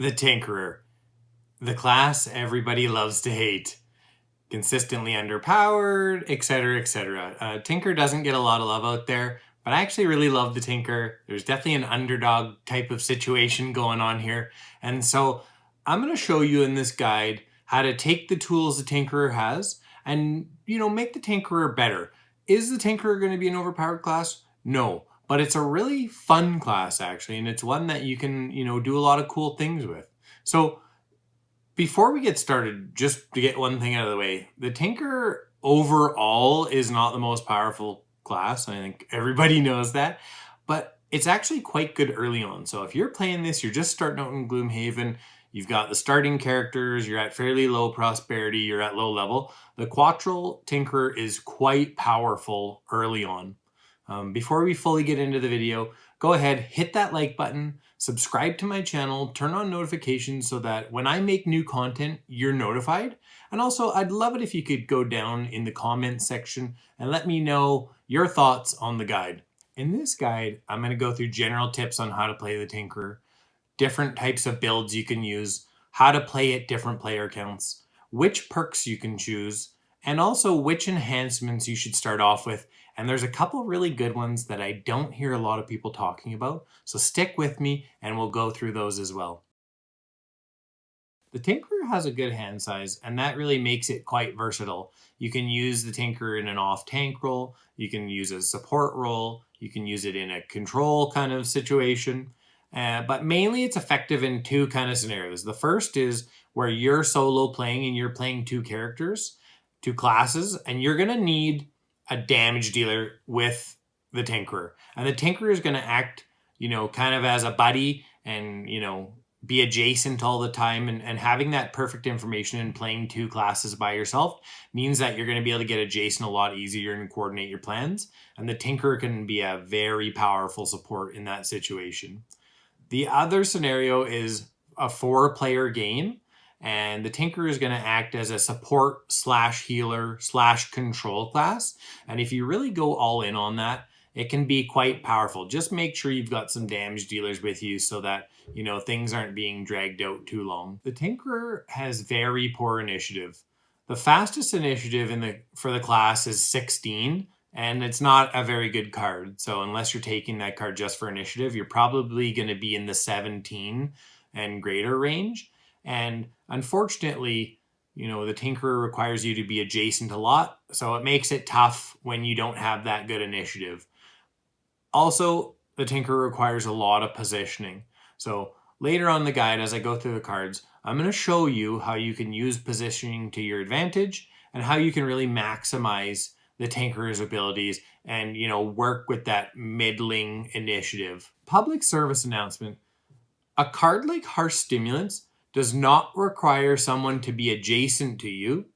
The Tinkerer, the class everybody loves to hate. Consistently underpowered, etc., etc. Tinker doesn't get a lot of love out there, but I actually really love the Tinker. There's definitely an underdog type of situation going on here. And so I'm going to show you in this guide how to take the tools the Tinkerer has and, make the Tinkerer better. Is the Tinkerer going to be an overpowered class? No, but it's a really fun class actually, and it's one that you can, do a lot of cool things with. So before we get started, just to get one thing out of the way, the Tinker overall is not the most powerful class. I think everybody knows that, but it's actually quite good early on. So if you're playing this, you're just starting out in Gloomhaven, you've got the starting characters, you're at fairly low prosperity, you're at low level, the Quattral Tinkerer is quite powerful early on. Before we fully get into the video, go ahead, hit that like button, subscribe to my channel, turn on notifications so that when I make new content, you're notified. And also, I'd love it if you could go down in the comments section and let me know your thoughts on the guide. In this guide, I'm going to go through general tips on how to play the Tinkerer, different types of builds you can use, how to play at different player counts, which perks you can choose, and also which enhancements you should start off with. And there's a couple really good ones that I don't hear a lot of people talking about. So stick with me and we'll go through those as well. The Tinkerer has a good hand size, and that really makes it quite versatile. You can use the Tinkerer in an off-tank role, you can use a support role, you can use it in a control kind of situation. But mainly it's effective in two kind of scenarios. The first is where you're solo playing and you're playing two characters, two classes, and you're going to need a damage dealer with the Tinkerer. And the Tinkerer is going to act, kind of as a buddy and, be adjacent all the time. And having that perfect information and playing two classes by yourself means that you're going to be able to get adjacent a lot easier and coordinate your plans. And the Tinkerer can be a very powerful support in that situation. The other scenario is a 4-player game, and the Tinkerer is going to act as a support / healer / control class. And if you really go all in on that, it can be quite powerful. Just make sure you've got some damage dealers with you so that, things aren't being dragged out too long. The Tinkerer has very poor initiative. The fastest initiative for the class is 16, and it's not a very good card. So unless you're taking that card just for initiative, you're probably going to be in the 17 and greater range. And unfortunately, the Tinkerer requires you to be adjacent a lot, so it makes it tough when you don't have that good initiative. Also, the Tinkerer requires a lot of positioning. So later on in the guide, as I go through the cards, I'm going to show you how you can use positioning to your advantage and how you can really maximize the Tinkerer's abilities and, work with that middling initiative. Public service announcement. A card like Harsh Stimulants does not require someone to be adjacent to you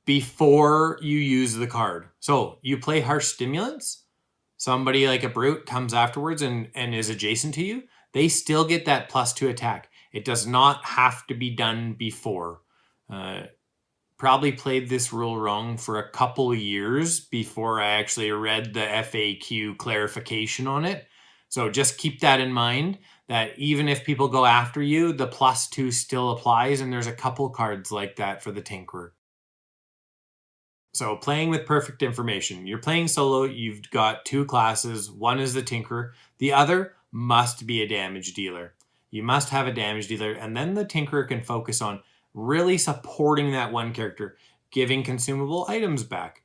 before you use the card. So you play Harsh Stimulants, somebody like a Brute comes afterwards and is adjacent to you, they still get that +2 attack. It does not have to be done before. Probably played this rule wrong for a couple years before I actually read the FAQ clarification on it. So just keep that in mind, that even if people go after you, the +2 still applies, and there's a couple cards like that for the Tinkerer. So playing with perfect information. You're playing solo, you've got two classes. One is the Tinkerer. The other must be a damage dealer. You must have a damage dealer, and then the Tinkerer can focus on really supporting that one character, giving consumable items back,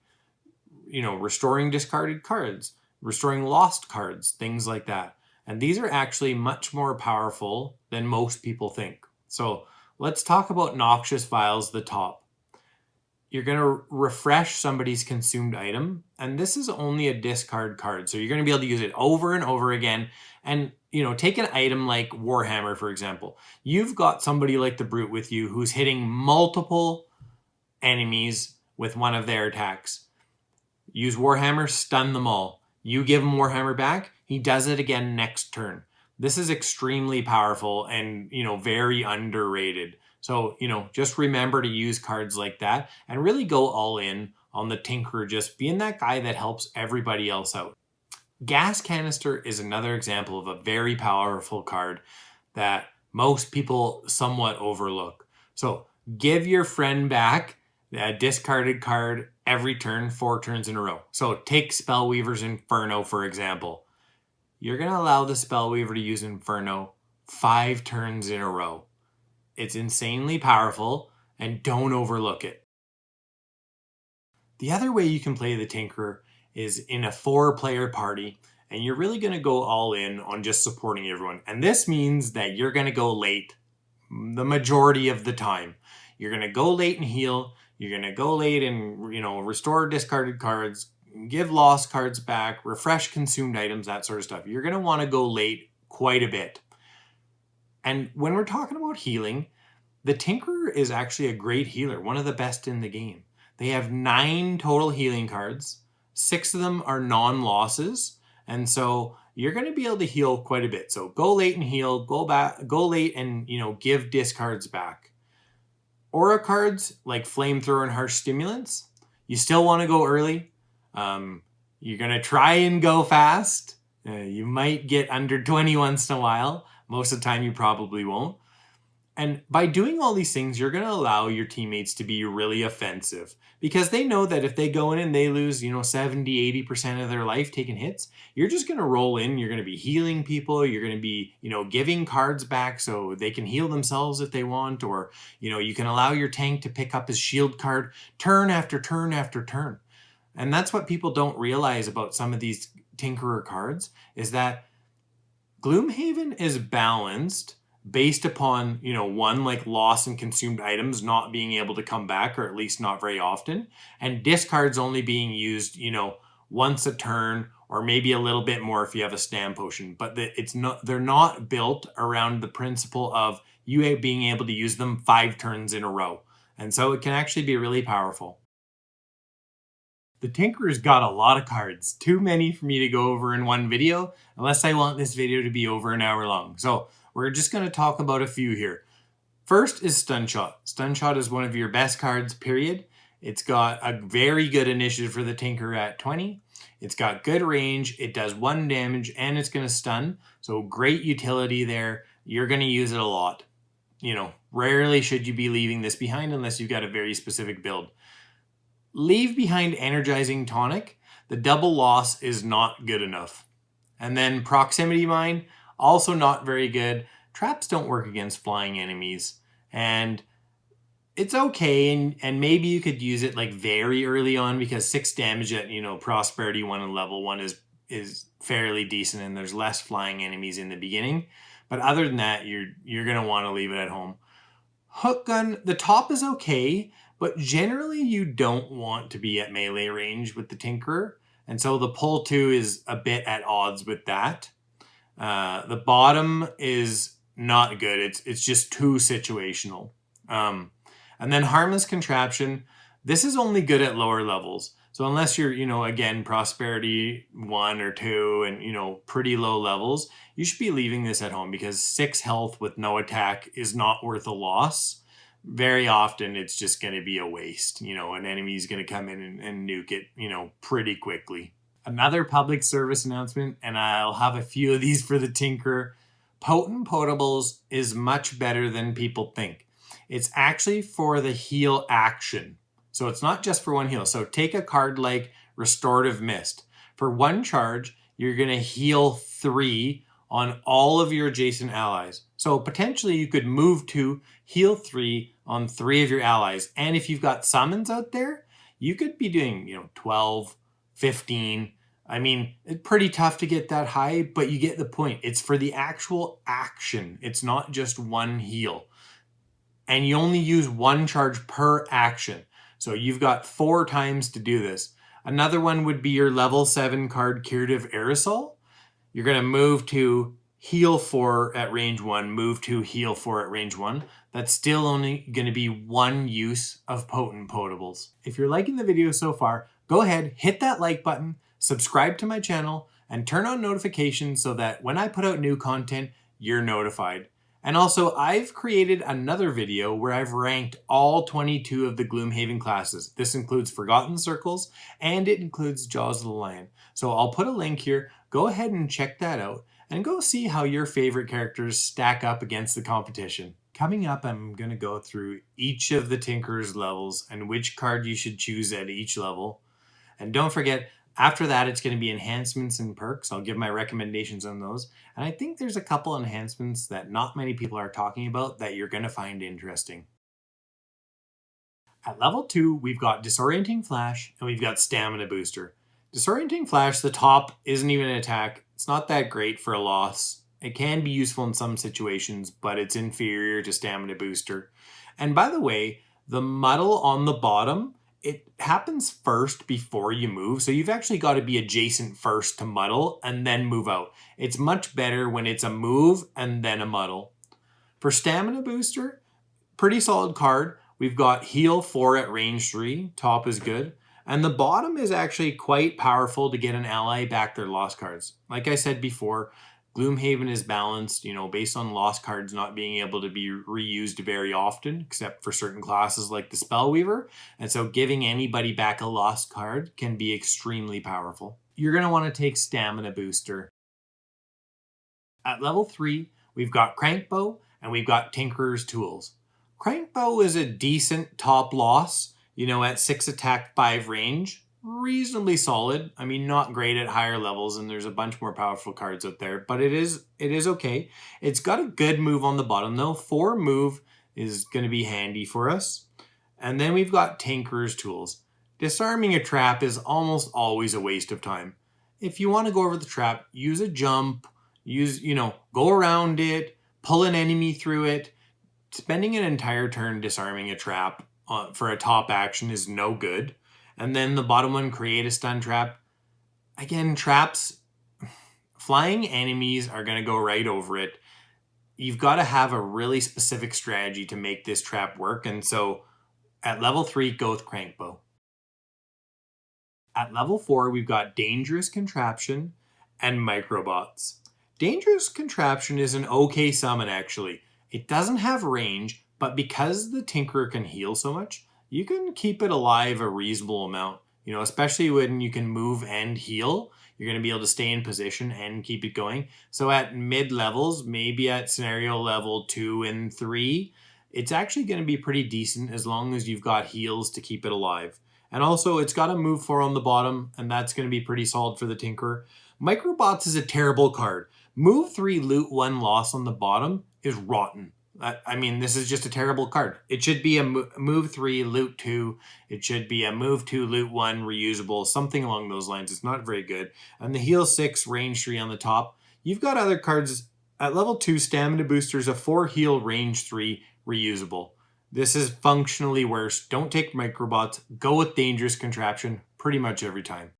restoring discarded cards, restoring lost cards, things like that. And these are actually much more powerful than most people think. So let's talk about Noxious Vials, the top. You're going to refresh somebody's consumed item, and this is only a discard card. So you're going to be able to use it over and over again. And, take an item like Warhammer, for example. You've got somebody like the Brute with you who's hitting multiple enemies with one of their attacks. Use Warhammer, stun them all. You give him Warhammer back, he does it again next turn. This is extremely powerful and, very underrated. So, just remember to use cards like that and really go all in on the Tinkerer, just being that guy that helps everybody else out. Gas Canister is another example of a very powerful card that most people somewhat overlook. So give your friend back a discarded card every turn, 4 turns in a row. So take Spellweaver's Inferno, for example. You're going to allow the Spellweaver to use Inferno 5 turns in a row. It's insanely powerful, and don't overlook it. The other way you can play the Tinkerer is in a 4-player party, and you're really going to go all in on just supporting everyone. And this means that you're going to go late the majority of the time. You're going to go late and heal. You're going to go late and, restore discarded cards, give lost cards back, refresh consumed items, that sort of stuff. You're going to want to go late quite a bit. And when we're talking about healing, the Tinkerer is actually a great healer, one of the best in the game. They have 9 total healing cards. 6 of them are non-losses. And so you're going to be able to heal quite a bit. So go late and heal, go late and, give discards back. Aura cards like Flamethrower and Harsh Stimulants, you still want to go early. You're going to try and go fast. You might get under 20 once in a while. Most of the time you probably won't. And by doing all these things, you're going to allow your teammates to be really offensive because they know that if they go in and they lose, 70, 80% of their life taking hits, you're just going to roll in. You're going to be healing people. You're going to be, giving cards back so they can heal themselves if they want, or, you can allow your tank to pick up his shield card turn after turn after turn. And that's what people don't realize about some of these Tinkerer cards is that Gloomhaven is balanced based upon, one, like loss and consumed items not being able to come back, or at least not very often, and discards only being used, once a turn, or maybe a little bit more if you have a stand potion. But they're not built around the principle of you being able to use them 5 turns in a row. And so it can actually be really powerful. The Tinkerer's got a lot of cards, too many for me to go over in one video, unless I want this video to be over an hour long. So we're just going to talk about a few here. First is Stunshot. Stunshot is one of your best cards, period. It's got a very good initiative for the Tinkerer at 20. It's got good range, it does 1 damage, and it's going to stun. So great utility there. You're going to use it a lot. Rarely should you be leaving this behind unless you've got a very specific build. Leave behind Energizing Tonic. The double loss is not good enough. And then Proximity Mine, also not very good. Traps don't work against flying enemies. And it's okay, and maybe you could use it like very early on because 6 damage at, Prosperity 1 and Level 1 is fairly decent, and there's less flying enemies in the beginning. But other than that, you're going to want to leave it at home. Hook Gun, the top is okay, but generally you don't want to be at melee range with the Tinkerer. And so the pull 2 is a bit at odds with that. The bottom is not good. It's just too situational. And then Harmless Contraption, this is only good at lower levels. So unless you're, again, Prosperity 1 or 2 and, pretty low levels, you should be leaving this at home because 6 health with no attack is not worth a loss. Very often it's just going to be a waste. An enemy's going to come in and nuke it, pretty quickly. Another public service announcement, and I'll have a few of these for the Tinkerer. Potent Potables is much better than people think. It's actually for the heal action. So it's not just for 1 heal. So take a card like Restorative Mist. For 1 charge, you're going to heal 3 on all of your adjacent allies. So potentially you could move to heal 3 on 3 of your allies. And if you've got summons out there, you could be doing, 12, 15. I mean, it's pretty tough to get that high, but you get the point. It's for the actual action. It's not just 1 heal. And you only use 1 charge per action. So you've got 4 times to do this. Another one would be your level 7 card Curative Aerosol. You're going to move to heal 4 at range 1, move to heal 4 at range 1. That's still only going to be 1 use of Potent Potables. If you're liking the video so far, go ahead, hit that like button, subscribe to my channel, and turn on notifications so that when I put out new content, you're notified. And also, I've created another video where I've ranked all 22 of the Gloomhaven classes. This includes Forgotten Circles, and it includes Jaws of the Lion. So I'll put a link here. Go ahead and check that out. and go see how your favorite characters stack up against the competition. Coming up, I'm going to go through each of the Tinker's levels and which card you should choose at each level. And don't forget, after that, it's going to be enhancements and perks. I'll give my recommendations on those. And I think there's a couple enhancements that not many people are talking about that you're going to find interesting. At level 2, we've got Disorienting Flash and we've got Stamina Booster. Disorienting Flash, the top, isn't even an attack. It's not that great for a loss. It can be useful in some situations, but it's inferior to Stamina Booster. And by the way, the muddle on the bottom, it happens first before you move. So you've actually got to be adjacent first to muddle and then move out. It's much better when it's a move and then a muddle. For Stamina Booster, pretty solid card. We've got heal 4 at range 3. Top is good. And the bottom is actually quite powerful to get an ally back their lost cards. Like I said before, Gloomhaven is balanced, based on lost cards not being able to be reused very often, except for certain classes like the Spellweaver. And so giving anybody back a lost card can be extremely powerful. You're going to want to take Stamina Booster. At level 3, we've got Crankbow and we've got Tinkerer's Tools. Crankbow is a decent top loss, at 6 attack, 5 range. Reasonably solid. I mean, not great at higher levels, and there's a bunch more powerful cards out there, but it is okay. It's got a good move on the bottom, though. 4 move is going to be handy for us. And then we've got Tinkerer's Tools. Disarming a trap is almost always a waste of time. If you want to go over the trap, use a jump, go around it, pull an enemy through it. Spending an entire turn disarming a trap for a top action is no good. And then the bottom one, create a stun trap. Again, traps, flying enemies are going to go right over it. You've got to have a really specific strategy to make this trap work. And so at level 3, go with Crankbow. At level 4, we've got Dangerous Contraption and Microbots. Dangerous Contraption is an okay summon, actually. It doesn't have range, but because the Tinkerer can heal so much, you can keep it alive a reasonable amount. Especially when you can move and heal, you're going to be able to stay in position and keep it going. So at mid levels, maybe at scenario level 2 and 3, it's actually going to be pretty decent as long as you've got heals to keep it alive. And also, it's got a move 4 on the bottom, and that's going to be pretty solid for the Tinkerer. Microbots is a terrible card. Move 3, loot 1 loss on the bottom is rotten. This is just a terrible card. It should be a move 3, loot 2. It should be a move 2, loot 1, reusable, something along those lines. It's not very good. And the heal 6, range 3 on the top. You've got other cards at level 2, Stamina Boosters, a 4 heal, range 3, reusable. This is functionally worse. Don't take Microbots. Go with Dangerous Contraption pretty much every time.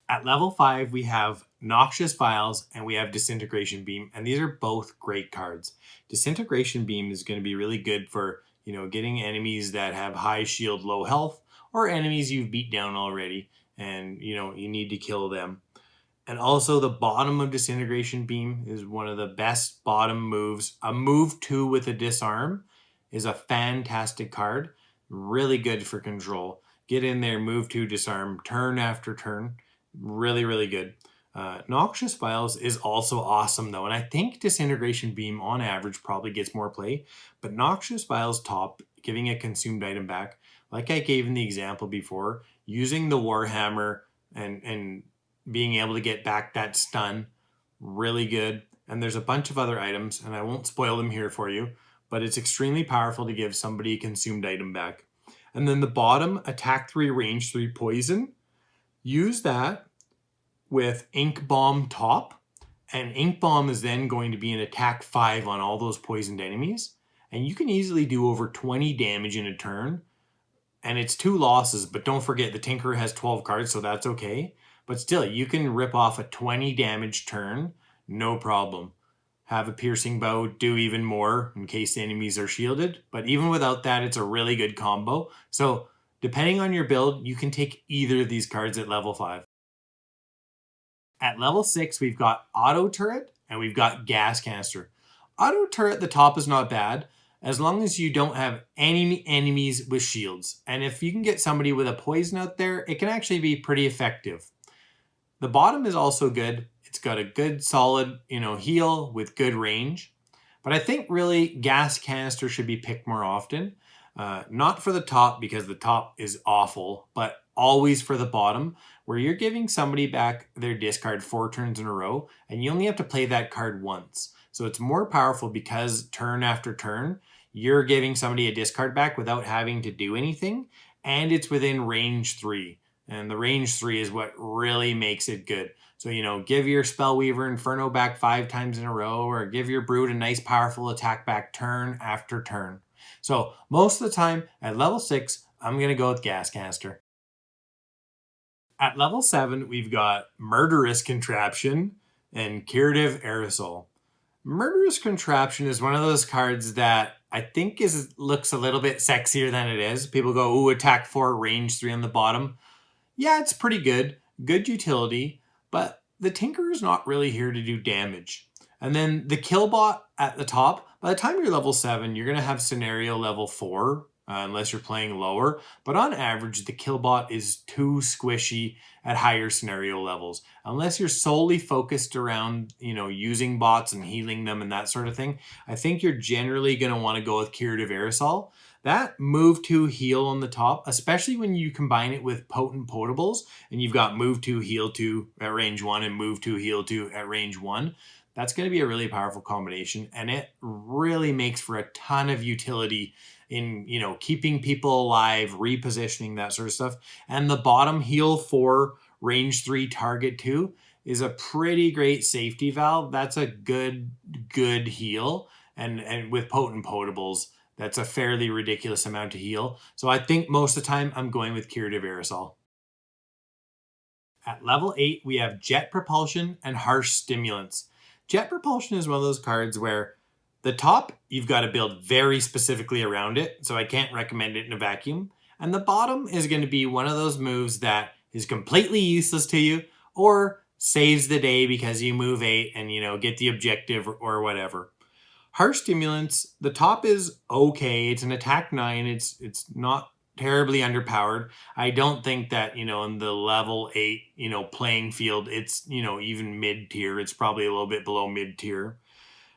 At level 5, we have Noxious Vials and we have Disintegration Beam, and these are both great cards. Disintegration Beam is going to be really good for, getting enemies that have high shield, low health, or enemies you've beat down already, and, you need to kill them. And also the bottom of Disintegration Beam is one of the best bottom moves. A move 2 with a disarm is a fantastic card. Really good for control. Get in there, move 2, disarm, turn after turn. Really, really good. Noxious Vials is also awesome though, and I think Disintegration Beam on average probably gets more play, but Noxious Vials top, giving a consumed item back, like I gave in the example before, using the Warhammer and being able to get back that stun, really good. And there's a bunch of other items, and I won't spoil them here for you, but it's extremely powerful to give somebody a consumed item back. And then the bottom, attack 3, range 3, poison. Use that with Ink Bomb top, and Ink Bomb is then going to be an attack 5 on all those poisoned enemies, and you can easily do over 20 damage in a turn, and it's 2 losses, but don't forget the Tinkerer has 12 cards, so that's okay, but still, you can rip off a 20 damage turn, no problem. Have a Piercing Bow, do even more in case the enemies are shielded, but even without that, it's a really good combo, so depending on your build, you can take either of these cards at level 5. At level 6, we've got Auto Turret and we've got Gas Canister. Auto Turret, the top is not bad, as long as you don't have any enemies with shields. And if you can get somebody with a poison out there, it can actually be pretty effective. The bottom is also good. It's got a good solid, heal with good range. But I think really gas canister should be picked more often. Not for the top because the top is awful, but always for the bottom where you're giving somebody back their discard 4 turns in a row and you only have to play that card once. So it's more powerful because turn after turn, you're giving somebody a discard back without having to do anything. And it's within range 3. And the range 3 is what really makes it good. So, give your Spellweaver Inferno back 5 times in a row, or give your Brood a nice powerful attack back turn after turn. So most of the time at level 6, I'm going to go with Gas Canister. At level 7, we've got Murderous Contraption and Curative Aerosol. Murderous Contraption is one of those cards that I think looks a little bit sexier than it is. People go, ooh, attack 4, range 3 on the bottom. Yeah, it's pretty good. Good utility, but the Tinker is not really here to do damage. And then the Killbot at the top, by the time you're level 7, you're going to have scenario level 4, unless you're playing lower. But on average, the Killbot is too squishy at higher scenario levels. Unless you're solely focused around, using bots and healing them and that sort of thing, I think you're generally going to want to go with Curative Aerosol. That move 2 heal on the top, especially when you combine it with potent potables and you've got move 2 heal 2 at range 1 and move 2 heal 2 at range 1, that's going to be a really powerful combination, and it really makes for a ton of utility in, keeping people alive, repositioning, that sort of stuff. And the bottom heal 4 range 3 target 2 is a pretty great safety valve. That's a good heal, and with potent potables, that's a fairly ridiculous amount to heal. So I think most of the time I'm going with Curative Aerosol. At level 8, we have Jet Propulsion and Harsh Stimulants. Jet Propulsion is one of those cards where the top, you've got to build very specifically around it, so I can't recommend it in a vacuum. And the bottom is going to be one of those moves that is completely useless to you or saves the day because you move 8 and, get the objective or whatever. Harsh Stimulants, the top is okay. It's an attack 9. It's not terribly underpowered. I don't think that, in the level 8, playing field, it's, even mid-tier. It's probably a little bit below mid-tier.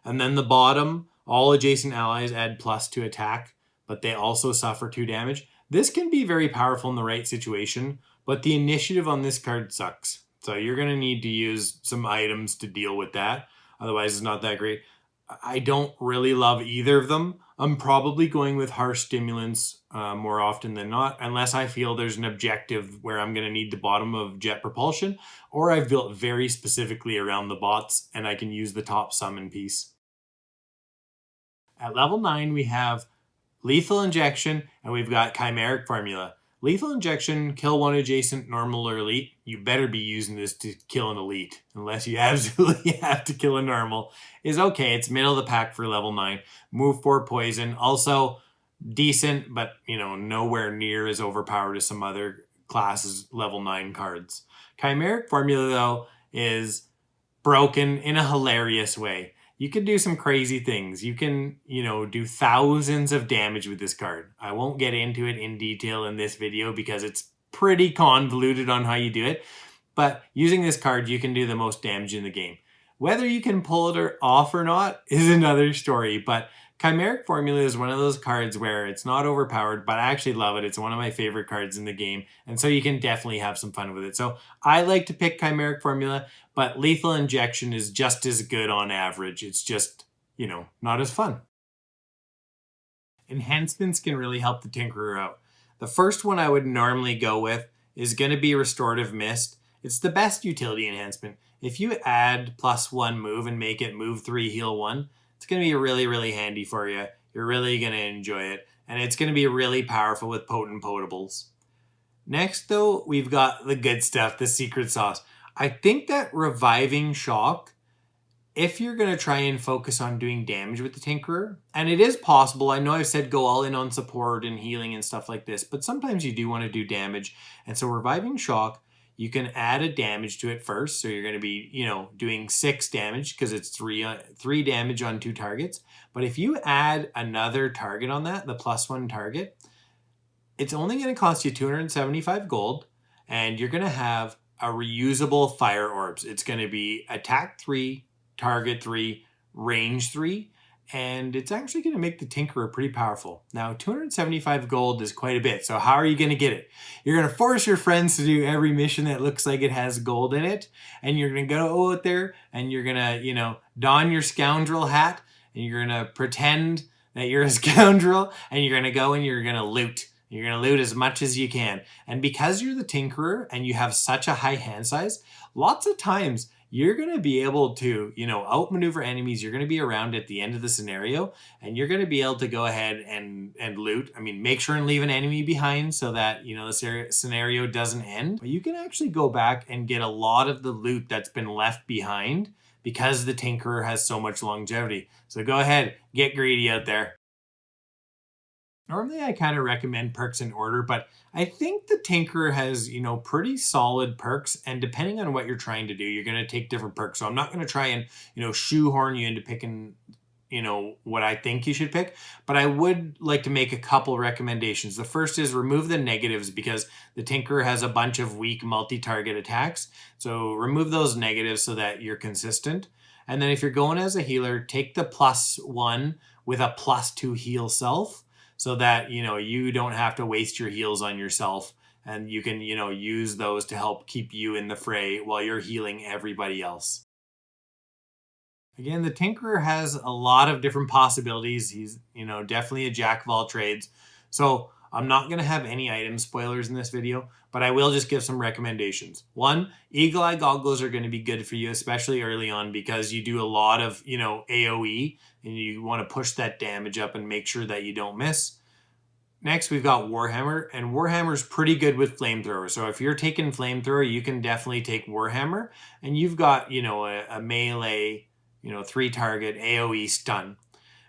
And then the bottom, all adjacent allies add plus to attack, but they also suffer 2 damage. This can be very powerful in the right situation, but the initiative on this card sucks. So you're going to need to use some items to deal with that. Otherwise, it's not that great. I don't really love either of them. I'm probably going with Harsh Stimulants more often than not, unless I feel there's an objective where I'm going to need the bottom of Jet Propulsion, or I've built very specifically around the bots and I can use the top summon piece. At level 9, we have Lethal Injection and we've got Chimeric Formula. Lethal Injection, kill 1 adjacent, normal or elite. You better be using this to kill an elite, unless you absolutely have to kill a normal. Is okay, it's middle of the pack for level 9. Move 4 poison, also decent, but nowhere near as overpowered as some other classes level 9 cards. Chimeric Formula, though, is broken in a hilarious way. You can do some crazy things. You can, do thousands of damage with this card. I won't get into it in detail in this video because it's pretty convoluted on how you do it. But using this card, you can do the most damage in the game. Whether you can pull it off or not is another story. But Chimeric Formula is one of those cards where it's not overpowered, but I actually love it. It's one of my favorite cards in the game. And so you can definitely have some fun with it. So I like to pick Chimeric Formula, but Lethal Injection is just as good on average. It's just, not as fun. Enhancements can really help the Tinkerer out. The first one I would normally go with is going to be Restorative Mist. It's the best utility enhancement. If you add +1 move and make it move 3, heal 1, it's going to be really, really handy for you. You're really going to enjoy it. And it's going to be really powerful with potent potables. Next, though, we've got the good stuff, the secret sauce. I think that Reviving Shock, if you're going to try and focus on doing damage with the Tinkerer, and it is possible, I know I've said go all in on support and healing and stuff like this, but sometimes you do want to do damage. And so Reviving Shock, you can add a damage to it first. So you're going to be, doing 6 damage because it's 3 damage on 2 targets. But if you add another target on that, the +1 target, it's only going to cost you 275 gold. And you're going to have a reusable fire orbs. It's going to be attack 3, target 3, range 3, and it's actually going to make the Tinkerer pretty powerful. Now, 275 gold is quite a bit, so how are you going to get it? You're going to force your friends to do every mission that looks like it has gold in it, and you're going to go out there and you're going to, don your scoundrel hat, and you're going to pretend that you're a scoundrel, and you're going to go and you're going to loot. You're going to loot as much as you can. And because you're the Tinkerer and you have such a high hand size, lots of times you're going to be able to, outmaneuver enemies. You're going to be around at the end of the scenario, and you're going to be able to go ahead and loot. I mean, make sure and leave an enemy behind so that, the scenario doesn't end. But you can actually go back and get a lot of the loot that's been left behind because the Tinkerer has so much longevity. So go ahead, get greedy out there. Normally I kind of recommend perks in order, but I think the Tinkerer has, pretty solid perks, and depending on what you're trying to do, you're going to take different perks. So I'm not going to try and, shoehorn you into picking, what I think you should pick, but I would like to make a couple recommendations. The first is remove the negatives, because the Tinkerer has a bunch of weak multi-target attacks. So remove those negatives so that you're consistent. And then if you're going as a healer, take the +1 with a +2 heal self, so that, you don't have to waste your heals on yourself, and you can, use those to help keep you in the fray while you're healing everybody else. Again, the Tinkerer has a lot of different possibilities. He's, definitely a jack of all trades. So I'm not going to have any item spoilers in this video, but I will just give some recommendations. One, Eagle Eye Goggles are going to be good for you, especially early on, because you do a lot of, AoE, and you want to push that damage up and make sure that you don't miss. Next, we've got Warhammer, and Warhammer's pretty good with Flamethrower. So if you're taking Flamethrower, you can definitely take Warhammer, and you've got, a melee, 3-target AoE stun.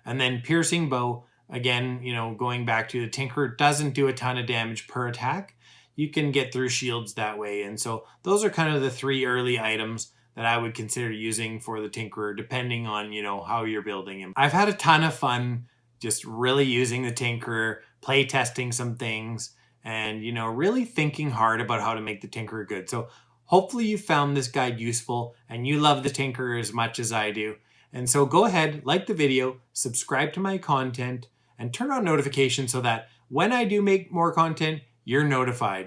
And then Piercing Bow, again, going back to the Tinkerer, doesn't do a ton of damage per attack. You can get through shields that way. And so those are kind of the 3 early items that I would consider using for the Tinkerer, depending on, how you're building him. I've had a ton of fun just really using the Tinkerer, play testing some things, and, really thinking hard about how to make the Tinkerer good. So hopefully you found this guide useful and you love the Tinkerer as much as I do. And so go ahead, like the video, subscribe to my content, and turn on notifications so that when I do make more content, you're notified.